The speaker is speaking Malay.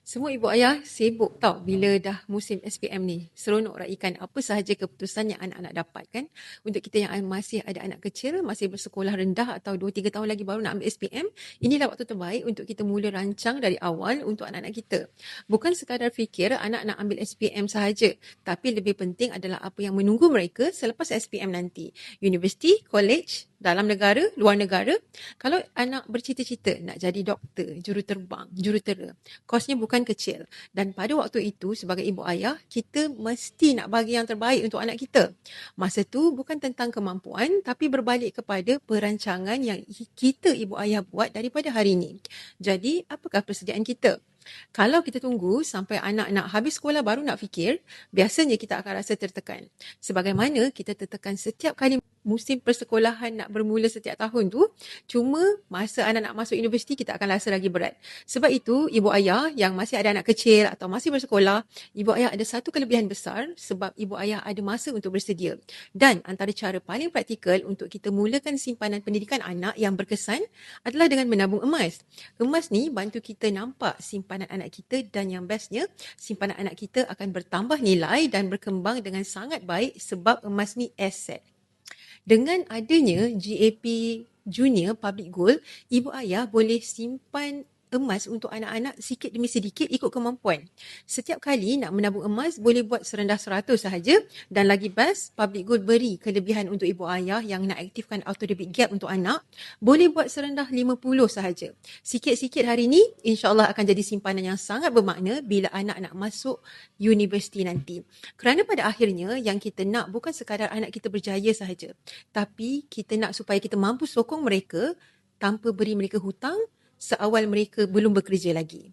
Semua ibu ayah sibuk tau bila dah musim SPM ni. Seronok raikan apa sahaja keputusan yang anak-anak dapatkan. Untuk kita yang masih ada anak kecil, masih bersekolah rendah atau 2-3 tahun lagi baru nak ambil SPM, inilah waktu terbaik untuk kita mula rancang dari awal untuk anak-anak kita. Bukan sekadar fikir anak nak ambil SPM sahaja, tapi lebih penting adalah apa yang menunggu mereka selepas SPM nanti. Universiti, college, dalam negara, luar negara. Kalau anak bercita-cita nak jadi doktor, juruterbang, jurutera, kosnya bukan kecil. Dan pada waktu itu sebagai ibu ayah, kita mesti nak bagi yang terbaik untuk anak kita. Masa tu bukan tentang kemampuan, tapi berbalik kepada perancangan yang kita ibu ayah buat daripada hari ini. Jadi, apakah persediaan kita? Kalau kita tunggu sampai anak nak habis sekolah baru nak fikir, biasanya kita akan rasa tertekan. Sebagaimana kita tertekan setiap kali musim persekolahan nak bermula setiap tahun tu, cuma masa anak nak masuk universiti kita akan rasa lagi berat. Sebab itu, ibu ayah yang masih ada anak kecil atau masih bersekolah, ibu ayah ada satu kelebihan besar sebab ibu ayah ada masa untuk bersedia. Dan antara cara paling praktikal untuk kita mulakan simpanan pendidikan anak yang berkesan adalah dengan menabung emas. Emas ni bantu kita nampak simpanan anak kita dan yang bestnya, simpanan anak kita akan bertambah nilai dan berkembang dengan sangat baik sebab emas ni aset. Dengan adanya GAP Junior Public Gold, ibu ayah boleh simpan emas untuk anak-anak sikit demi sedikit ikut kemampuan. Setiap kali nak menabung emas boleh buat serendah 100 sahaja dan lagi best, Public Gold beri kelebihan untuk ibu ayah yang nak aktifkan auto debit gap untuk anak, boleh buat serendah 50 sahaja. Sikit-sikit hari ni insya-Allah akan jadi simpanan yang sangat bermakna bila anak nak masuk universiti nanti. Kerana pada akhirnya yang kita nak bukan sekadar anak kita berjaya sahaja, tapi kita nak supaya kita mampu sokong mereka tanpa beri mereka hutang seawal mereka belum bekerja lagi.